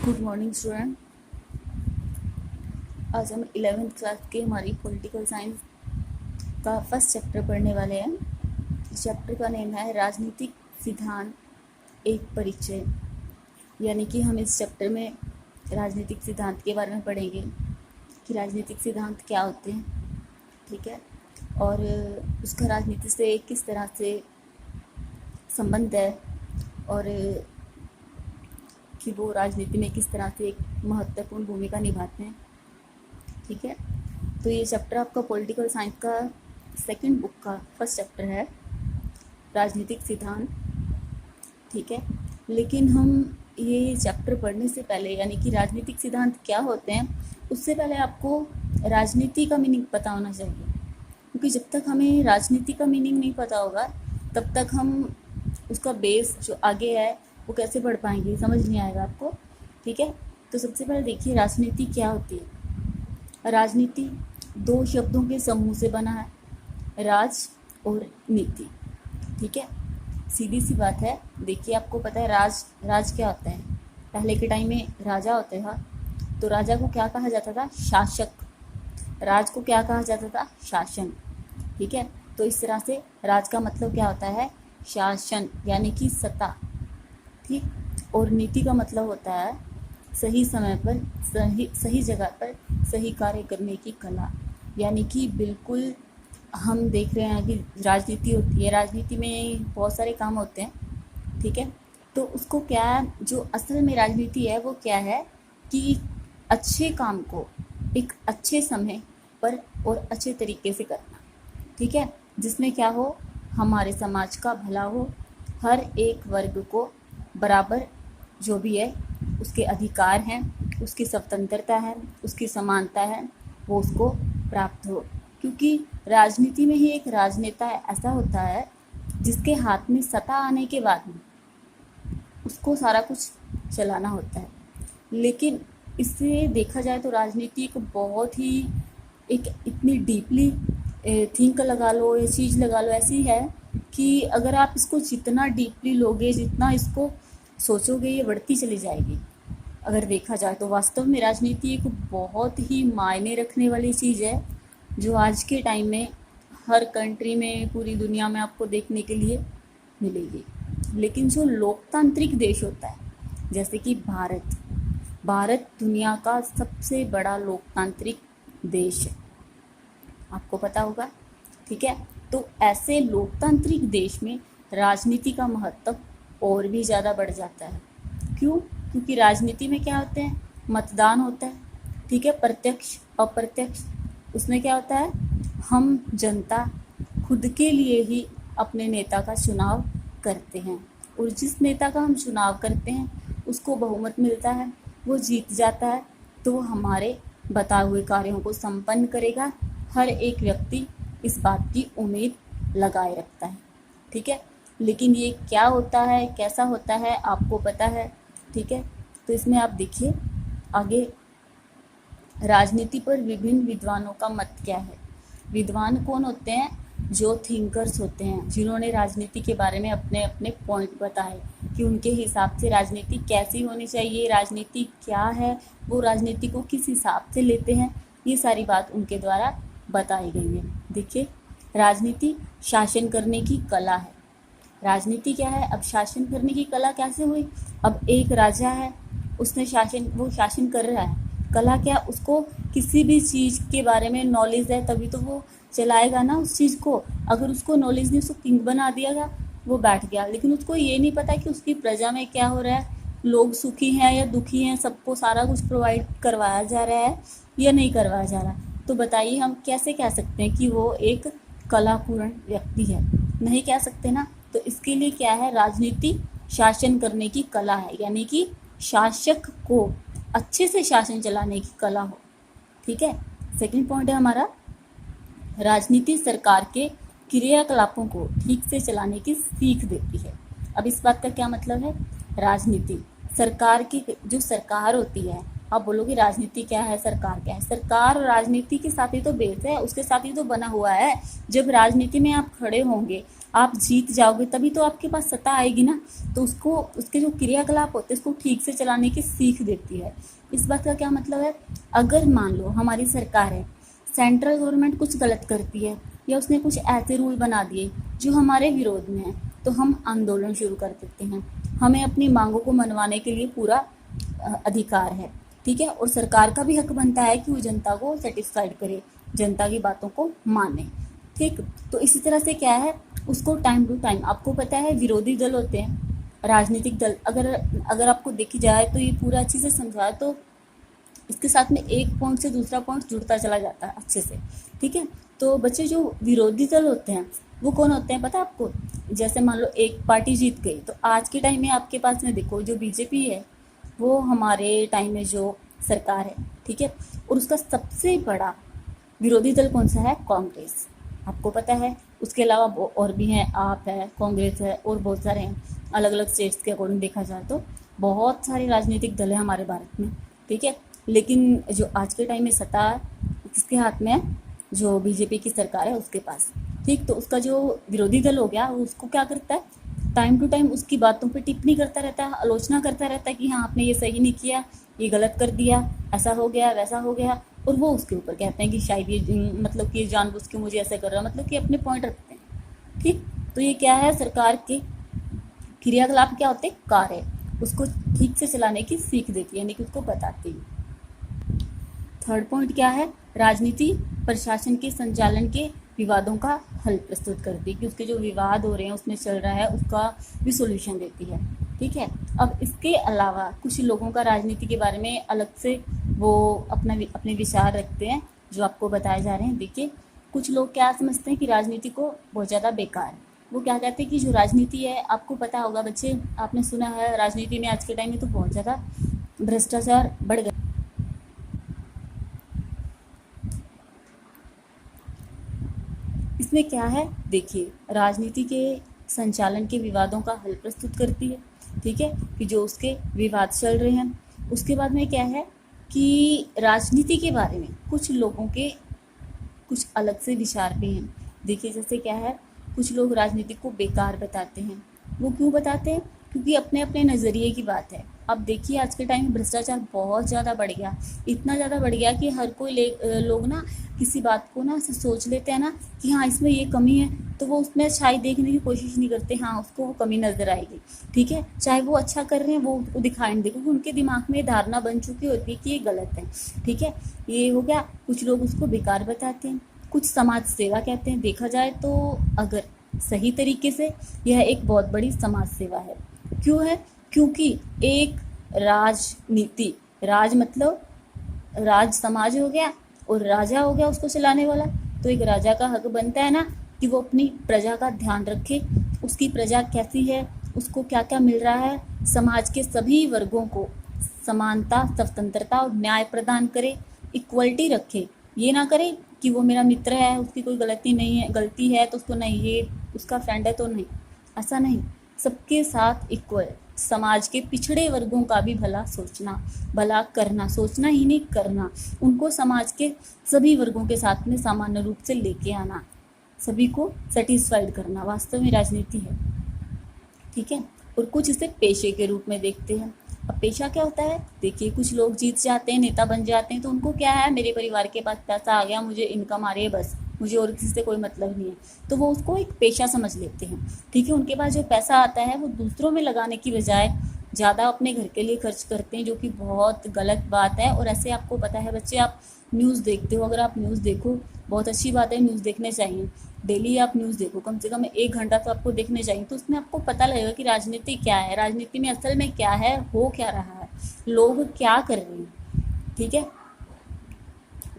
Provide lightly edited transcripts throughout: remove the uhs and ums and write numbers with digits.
Good morning student. आज हम 11th class के हमारी पॉलिटिकल साइंस का फर्स्ट चैप्टर पढ़ने वाले हैं। इस चैप्टर का नेम है राजनीतिक सिद्धांत एक परिचय। यानी कि हम इस चैप्टर में राजनीतिक सिद्धांत के बारे में पढ़ेंगे कि राजनीतिक सिद्धांत क्या होते हैं, ठीक है, और उसका राजनीति से किस तरह से संबंध है और कि वो राजनीति में किस तरह से एक महत्वपूर्ण भूमिका निभाते हैं, ठीक है। तो ये चैप्टर आपका पॉलिटिकल साइंस का सेकंड बुक का फर्स्ट चैप्टर है, राजनीतिक सिद्धांत, ठीक है। लेकिन हम ये चैप्टर पढ़ने से पहले, यानी कि राजनीतिक सिद्धांत क्या होते हैं, उससे पहले आपको राजनीति का मीनिंग पता होना चाहिए, क्योंकि जब तक हमें राजनीति का मीनिंग नहीं पता होगा तब तक हम उसका बेस जो आगे है वो कैसे पढ़ पाएंगे, समझ नहीं आएगा आपको, ठीक है। तो सबसे पहले देखिए राजनीति क्या होती है। राजनीति दो शब्दों के समूह से बना है, राज और नीति, ठीक है। सीधी सी बात है। देखिए आपको पता है राज क्या होता है। पहले के टाइम में राजा होते था, तो राजा को क्या कहा जाता था? शासक। राज को क्या कहा जाता था? शासन, ठीक है। तो इस तरह से राज का मतलब क्या होता है? शासन, यानी कि सत्ता, ठीक। और नीति का मतलब होता है सही समय पर सही जगह पर सही कार्य करने की कला। यानी कि बिल्कुल हम देख रहे हैं कि राजनीति होती है, राजनीति में बहुत सारे काम होते हैं, ठीक है। तो उसको क्या, जो असल में राजनीति है वो क्या है कि अच्छे काम को एक अच्छे समय पर और अच्छे तरीके से करना, ठीक है, जिसमें क्या हो, हमारे समाज का भला हो, हर एक वर्ग को बराबर जो भी है उसके अधिकार हैं, उसकी स्वतंत्रता है, उसकी समानता है, वो उसको प्राप्त हो। क्योंकि राजनीति में ही एक राजनेता ऐसा होता है जिसके हाथ में सत्ता आने के बाद में उसको सारा कुछ चलाना होता है। लेकिन इससे देखा जाए तो राजनीति एक बहुत ही एक इतनी डीपली थिंक लगा लो या चीज़ लगा लो ऐसी है कि अगर आप इसको जितना डीपली लोगे, जितना इसको सोचोगे, ये बढ़ती चली जाएगी। अगर देखा जाए तो वास्तव में राजनीति एक बहुत ही मायने रखने वाली चीज़ है, जो आज के टाइम में हर कंट्री में, पूरी दुनिया में आपको देखने के लिए मिलेगी। लेकिन जो लोकतांत्रिक देश होता है, जैसे कि भारत दुनिया का सबसे बड़ा लोकतांत्रिक देश है, आपको पता होगा, ठीक है। तो ऐसे लोकतांत्रिक देश में राजनीति का महत्व और भी ज़्यादा बढ़ जाता है। क्यों? क्योंकि राजनीति में क्या होते हैं? मतदान होता है, ठीक है, प्रत्यक्ष अप्रत्यक्ष। उसमें क्या होता है? हम जनता खुद के लिए ही अपने नेता का चुनाव करते हैं, और जिस नेता का हम चुनाव करते हैं उसको बहुमत मिलता है, वो जीत जाता है, तो वो हमारे बताए हुए कार्यों को संपन्न करेगा। हर एक व्यक्ति इस बात की उम्मीद लगाए रखता है, ठीक है। लेकिन ये क्या होता है, कैसा होता है, आपको पता है, ठीक है। तो इसमें आप देखिए आगे, राजनीति पर विभिन्न विद्वानों का मत क्या है। विद्वान कौन होते हैं? जो थिंकर्स होते हैं, जिन्होंने राजनीति के बारे में अपने अपने पॉइंट बताए कि उनके हिसाब से राजनीति कैसी होनी चाहिए, राजनीति क्या है, वो राजनीति को किस हिसाब से लेते हैं, ये सारी बात उनके द्वारा बताई गई है। देखिए राजनीति शासन करने की कला है। राजनीति क्या है? अब शासन करने की कला कैसे हुई? अब एक राजा है, उसने वो शासन कर रहा है। कला क्या? उसको किसी भी चीज़ के बारे में नॉलेज है, तभी तो वो चलाएगा ना उस चीज़ को। अगर उसको नॉलेज नहीं, उसको किंग बना दिया गया, वो बैठ गया, लेकिन उसको ये नहीं पता कि उसकी प्रजा में क्या हो रहा है, लोग सुखी हैं या दुखी हैं, सबको सारा कुछ प्रोवाइड करवाया जा रहा है या नहीं करवाया जा रहा। तो बताइए हम कैसे कह सकते हैं कि वो एक कलापूर्ण व्यक्ति है? नहीं कह सकते ना। तो इसके लिए क्या है? राजनीति शासन करने की कला है, यानी कि शासक को अच्छे से शासन चलाने की कला हो, ठीक है। सेकंड पॉइंट है हमारा, राजनीति सरकार के क्रियाकलापों को ठीक से चलाने की सीख देती है। अब इस बात का क्या मतलब है? राजनीति सरकार की, जो सरकार होती है, आप बोलोगे राजनीति क्या है, सरकार क्या है? सरकार राजनीति के साथ ही तो बेस है, उसके साथ ही तो बना हुआ है। जब राजनीति में आप खड़े होंगे, आप जीत जाओगे तभी तो आपके पास सत्ता आएगी ना। तो उसको उसके जो क्रियाकलाप होते हैं उसको ठीक से चलाने की सीख देती है। इस बात का क्या मतलब है, अगर मान लो हमारी सरकार है, सेंट्रल गवर्नमेंट कुछ गलत करती है या उसने कुछ ऐसे रूल बना दिए जो हमारे विरोध में है, तो हम आंदोलन शुरू कर देते हैं। हमें अपनी मांगों को मनवाने के लिए पूरा अधिकार है, ठीक है। और सरकार का भी हक बनता है कि वो जनता को सेटिस्फाइड करे, जनता की बातों को माने, ठीक। तो इसी तरह से क्या है, उसको टाइम टू टाइम, आपको पता है विरोधी दल होते हैं, राजनीतिक दल, अगर अगर आपको देखी जाए तो ये पूरा अच्छे से समझाए तो इसके साथ में एक पॉइंट से दूसरा पॉइंट जुड़ता चला जाता है अच्छे से, ठीक है। तो बच्चे जो विरोधी दल होते हैं वो कौन होते हैं पता है आपको, जैसे मान लो एक पार्टी जीत गई, तो आज के टाइम में आपके पास में देखो जो बीजेपी है वो हमारे टाइम में जो सरकार है, ठीक है। और उसका सबसे बड़ा विरोधी दल कौन सा है, कांग्रेस, आपको पता है। उसके अलावा और भी हैं, आप है, कांग्रेस है, और बहुत सारे हैं। अलग अलग स्टेट्स के अकॉर्डिंग देखा जाए तो बहुत सारे राजनीतिक दल हैं हमारे भारत में, ठीक है। लेकिन जो आज के टाइम में सत्ता किसके हाथ में है, जो बीजेपी की सरकार है उसके पास, ठीक। तो उसका जो विरोधी दल हो गया वो उसको क्या करता है, टाइम टू टाइम उसकी बातों पे टिप्पणी करता रहता है, आलोचना करता रहता है कि हाँ आपने ये सही नहीं किया, ये गलत कर दिया, ऐसा हो गया वैसा हो गया। और वो उसके ऊपर कहते हैं कि शायद ये मतलब कि जानबूझ के मुझे ऐसा कर रहा है, मतलब कि अपने पॉइंट रखते हैं, ठीक। तो ये क्या है, सरकार के क्रियाकलाप क्या होते हैं, कार्य, उसको ठीक से चलाने की सीख देती है, यानी कि उसको बताती है। थर्ड पॉइंट क्या है, राजनीति प्रशासन के संचालन के विवादों का हल प्रस्तुत करती है, कि उसके जो विवाद हो रहे हैं उसमें चल रहा है उसका भी सॉल्यूशन देती है, ठीक है। अब इसके अलावा कुछ लोगों का राजनीति के बारे में अलग से वो अपने विचार रखते हैं जो आपको बताए जा रहे हैं। देखिए कुछ लोग क्या समझते हैं कि राजनीति को बहुत ज़्यादा बेकार है। वो क्या कहते हैं कि जो राजनीति है, आपको पता होगा बच्चे, आपने सुना है राजनीति में आज के टाइम में तो बहुत ज़्यादा भ्रष्टाचार बढ़ गया। इसमें क्या है, देखिए राजनीति के संचालन के विवादों का हल प्रस्तुत करती है, ठीक है, कि जो उसके विवाद चल रहे हैं। उसके बाद में क्या है कि राजनीति के बारे में कुछ लोगों के कुछ अलग से विचार भी हैं। देखिए जैसे क्या है, कुछ लोग राजनीति को बेकार बताते हैं। वो क्यों बताते हैं, क्योंकि अपने अपने नज़रिए की बात है। अब देखिए आज के टाइम में भ्रष्टाचार बहुत ज़्यादा बढ़ गया, इतना ज़्यादा बढ़ गया कि हर कोई लोग ना किसी बात को ना सोच लेते हैं ना कि हाँ इसमें ये कमी है, तो वो उसमें अच्छाई देखने की कोशिश नहीं करते, हाँ उसको वो कमी नज़र आएगी, ठीक है। चाहे वो अच्छा कर रहे हैं वो उसको दिखाई नहीं देगा, उनके दिमाग में धारणा बन चुकी होती है कि ये गलत है, ठीक है। ये हो गया, कुछ लोग उसको बेकार बताते हैं। कुछ समाज सेवा कहते हैं। देखा जाए तो अगर सही तरीके से यह एक बहुत बड़ी समाज सेवा है। क्यों है, क्योंकि एक राजनीति, राज मतलब राज समाज हो गया और राजा हो गया उसको चलाने वाला, तो एक राजा का हक बनता है ना कि वो अपनी प्रजा का ध्यान रखे, उसकी प्रजा कैसी है, उसको क्या क्या मिल रहा है, समाज के सभी वर्गों को समानता, स्वतंत्रता और न्याय प्रदान करे, इक्वलिटी रखे। ये ना करे कि वो मेरा मित्र है उसकी कोई गलती है तो उसको नहीं, ये उसका फ्रेंड है तो नहीं, ऐसा नहीं। सबके साथ इक्वल, समाज के पिछड़े वर्गों का भी भला सोचना, भला करना, सोचना ही नहीं करना, उनको समाज के सभी वर्गों के साथ में सामान्य रूप से लेके आना, सभी को सेटिस्फाइड करना, वास्तव में राजनीति है, ठीक है। और कुछ इसे पेशे के रूप में देखते हैं। अब पेशा क्या होता है, देखिए कुछ लोग जीत जाते हैं, नेता बन जाते हैं, तो उनको क्या है, मेरे परिवार के पास पैसा आ गया, मुझे इनकम आ रही है, बस मुझे और किसी से कोई मतलब नहीं है, तो वो उसको एक पेशा समझ लेते हैं, ठीक है। उनके पास जो पैसा आता है वो दूसरों में लगाने की बजाय ज़्यादा अपने घर के लिए खर्च करते हैं, जो कि बहुत गलत बात है। और ऐसे आपको पता है बच्चे, आप न्यूज़ देखते हो, अगर आप न्यूज़ देखो बहुत अच्छी बात है, न्यूज़ देखने चाहिए, डेली आप न्यूज़ देखो, कम से कम 1 घंटा तो आपको देखने चाहिए, तो उसमें आपको पता लगेगा कि राजनीति क्या है, राजनीति में असल में क्या है, हो क्या रहा है, लोग क्या कर रहे हैं, ठीक है।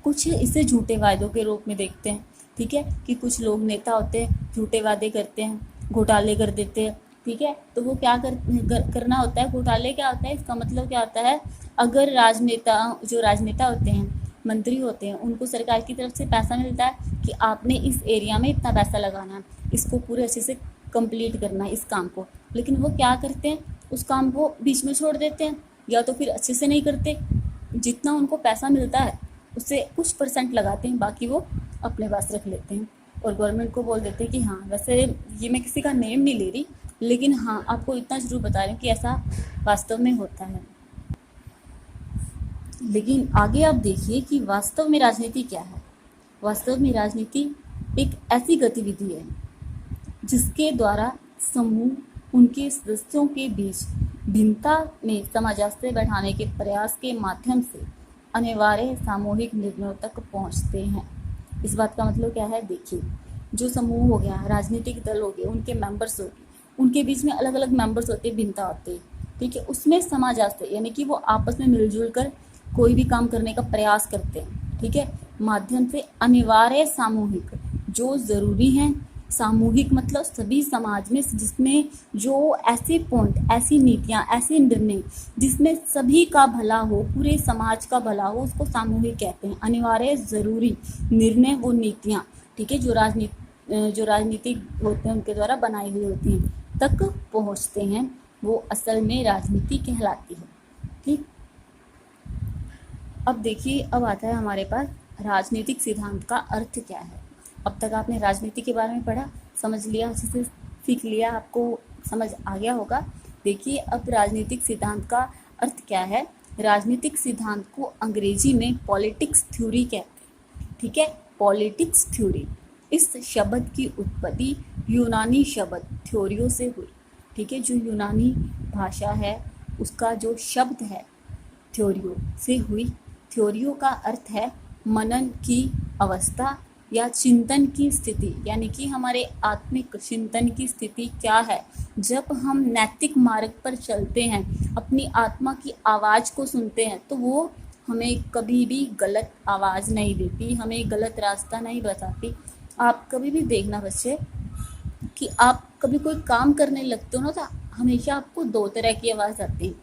कुछ इसे झूठे वायदों के रूप में देखते हैं, ठीक है, कि कुछ लोग नेता होते हैं, झूठे वादे करते हैं, घोटाले कर देते हैं, ठीक है। तो वो क्या करना होता है, घोटाले क्या होता है, इसका मतलब क्या होता है, अगर जो राजनेता होते हैं, मंत्री होते हैं, उनको सरकार की तरफ से पैसा मिलता है कि आपने इस एरिया में इतना पैसा लगाना है, इसको पूरे अच्छे से कंप्लीट करना है इस काम को, लेकिन वो क्या करते हैं, उस काम को बीच में छोड़ देते हैं, या तो फिर अच्छे से नहीं करते, जितना उनको पैसा मिलता है उससे कुछ % लगाते हैं, बाकी वो अपने पास रख लेते हैं। और गवर्नमेंट को बोल देते हैं कि हाँ, वैसे ये मैं किसी का नेम नहीं ले रही, लेकिन हाँ आपको इतना जरूर बता रही हूँ कि ऐसा वास्तव में होता है। लेकिन आगे आप देखिए कि वास्तव में राजनीति क्या है। वास्तव में राजनीति एक ऐसी गतिविधि है जिसके द्वारा समूह उनके सदस्यों के बीच भिन्नता में सामंजस्य बैठाने के प्रयास के माध्यम से अनिवार्य सामूहिक निर्णयों तक पहुंचते हैं। इस बात का मतलब क्या है, देखिए, जो समूह हो गया, राजनीतिक दल हो गए, उनके मेंबर्स हो गए, उनके बीच में अलग अलग मेंबर्स होते हैं, भिन्नता होती है, ठीक है। उसमें सामंजस्य यानी कि वो आपस में मिलजुल कर कोई भी काम करने का प्रयास करते हैं, ठीक है, माध्यम से अनिवार्य सामूहिक जो ज़रूरी हैं। सामूहिक मतलब सभी समाज में, जिसमें जो ऐसे पॉइंट, ऐसी नीतियाँ, ऐसे निर्णय जिसमें सभी का भला हो, पूरे समाज का भला हो, उसको सामूहिक कहते हैं। अनिवार्य ज़रूरी निर्णय, वो नीतियाँ, ठीक है, जो राजनीतिक होते हैं उनके द्वारा बनाई हुई होती हैं, तक पहुँचते हैं, वो असल में राजनीति कहलाती है, ठीक। अब देखिए, अब आता है हमारे पास राजनीतिक सिद्धांत का अर्थ क्या है। अब तक आपने राजनीति के बारे में पढ़ा, समझ लिया, अच्छे से सीख लिया, आपको समझ आ गया होगा। देखिए, अब राजनीतिक सिद्धांत का अर्थ क्या है। राजनीतिक सिद्धांत को अंग्रेजी में पॉलिटिक्स थ्योरी कहते हैं, ठीक है, पॉलिटिक्स थ्योरी। इस शब्द की उत्पत्ति यूनानी शब्द थ्योरियो से हुई, ठीक है, जो यूनानी भाषा है उसका जो शब्द है थ्योरियो से हुई। थ्योरियो का अर्थ है मनन की अवस्था या चिंतन की स्थिति, यानी कि हमारे आत्मिक चिंतन की स्थिति क्या है। जब हम नैतिक मार्ग पर चलते हैं, अपनी आत्मा की आवाज़ को सुनते हैं, तो वो हमें कभी भी गलत आवाज़ नहीं देती, हमें गलत रास्ता नहीं बताती। आप कभी भी देखना बच्चे कि आप कभी कोई काम करने लगते हो ना, तो हमेशा आपको दो तरह की आवाज़ आती है।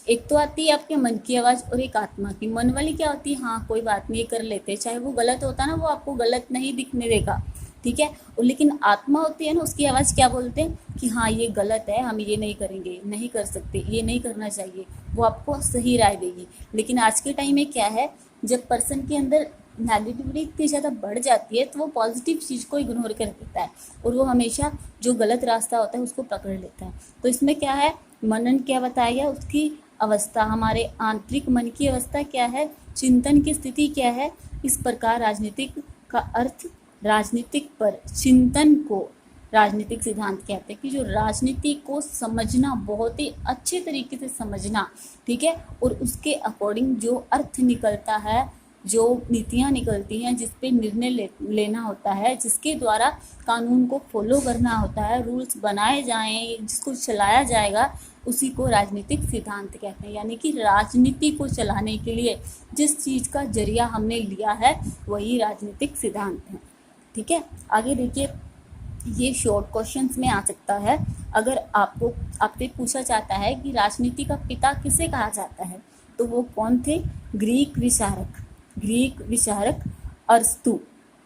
एक तो आती है आपके मन की आवाज़ और एक आत्मा की। मन वाली क्या होती है, हाँ कोई बात नहीं, कर लेते, चाहे वो गलत होता है ना, वो आपको गलत नहीं दिखने देगा, ठीक है। और लेकिन आत्मा होती है ना, उसकी आवाज़ क्या बोलते हैं कि हाँ ये गलत है, हम ये नहीं करेंगे, नहीं कर सकते, ये नहीं करना चाहिए, वो आपको सही राय देगी। लेकिन आज के टाइम में क्या है, जब पर्सन के अंदर नेगेटिविटी इतनी ज़्यादा बढ़ जाती है, तो वो पॉजिटिव चीज़ को इग्नोर कर देता है और वो हमेशा जो गलत रास्ता होता है उसको पकड़ लेता है। तो इसमें क्या है, मनन क्या बताया गया, उसकी अवस्था, हमारे आंतरिक मन की अवस्था क्या है, चिंतन की स्थिति क्या है। इस प्रकार राजनीतिक का अर्थ, राजनीतिक पर चिंतन को राजनीतिक सिद्धांत कहते हैं, कि जो राजनीति को समझना, बहुत ही अच्छे तरीके से समझना, ठीक है, और उसके अकॉर्डिंग जो अर्थ निकलता है, जो नीतियाँ निकलती हैं, जिस पे निर्णय लेना होता है, जिसके द्वारा कानून को फॉलो करना होता है, रूल्स बनाए जाएं, जिसको चलाया जाएगा, उसी को राजनीतिक सिद्धांत कहते हैं। यानी कि राजनीति को चलाने के लिए जिस चीज़ का जरिया हमने लिया है, वही राजनीतिक सिद्धांत है, ठीक है। आगे देखिए, ये शॉर्ट क्वेश्चंस में आ सकता है। अगर आपसे पूछा जाता है कि राजनीति का पिता किसे कहा जाता है, तो वो कौन थे, ग्रीक विचारक अरस्तु,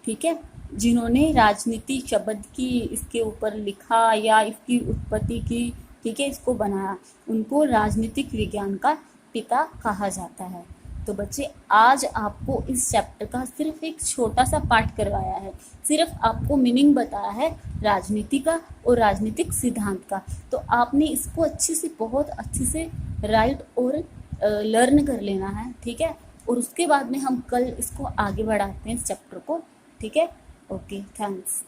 ठीक है, जिन्होंने राजनीति शब्द की इसके ऊपर लिखा या इसकी उत्पत्ति की, ठीक है, इसको बनाया, उनको राजनीतिक विज्ञान का पिता कहा जाता है। तो बच्चे, आज आपको इस चैप्टर का सिर्फ एक छोटा सा पार्ट करवाया है, सिर्फ आपको मीनिंग बताया है राजनीति का और राजनीतिक सिद्धांत का। तो आपने इसको अच्छे से, बहुत अच्छे से राइट और लर्न कर लेना है, ठीक है। और उसके बाद में हम कल इसको आगे बढ़ाते हैं, इस चैप्टर को, ठीक है। Okay, thanks.